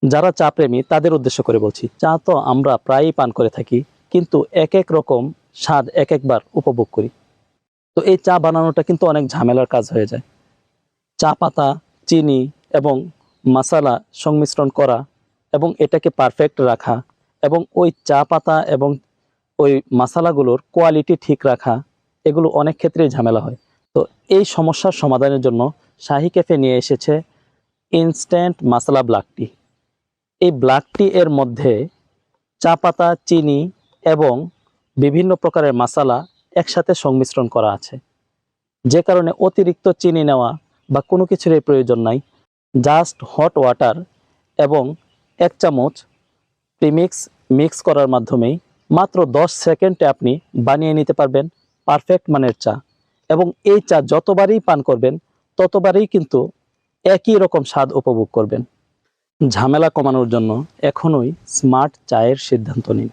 যারা চা প্রেমী তাদের উদ্দেশ্য করে বলছি, চা তো আমরা প্রায়ই পান করে থাকি, কিন্তু এক এক রকম স্বাদ এক একবার উপভোগ করি। তো এই চা বানানোটা কিন্তু অনেক ঝামেলার কাজ হয়ে যায়। চা পাতা, চিনি এবং মশলা সংমিশ্রণ করা এবং এটাকে পারফেক্ট রাখা এবং ওই চা পাতা এবং ওই মশলাগুলোর কোয়ালিটি ঠিক রাখা, এগুলো অনেক ক্ষেত্রেই ঝামেলা হয়। তো এই সমস্যার সমাধানের জন্য শাহি ক্যাফে নিয়ে এসেছে ইনস্ট্যান্ট মশলা ব্ল্যাক টি। এই ব্ল্যাক টি এর মধ্যে চা পাতা, চিনি এবং বিভিন্ন প্রকারের মশলা একসাথে সংমিশ্রণ করা আছে, যে কারণে অতিরিক্ত চিনি নেওয়া বা কোনো কিছুরই প্রয়োজন নাই। জাস্ট হট ওয়াটার এবং 1 চামচ প্রিমিক্স মিক্স করার মাধ্যমেই মাত্র 10 সেকেন্ডে আপনি বানিয়ে নিতে পারবেন পারফেক্ট মানের চা। এবং এই চা যতবারই পান করবেন ততবারই কিন্তু একই রকম স্বাদ উপভোগ করবেন। ঝামেলা কমানোর জন্য এখনই স্মার্ট চায়ের সিদ্ধান্ত নিন।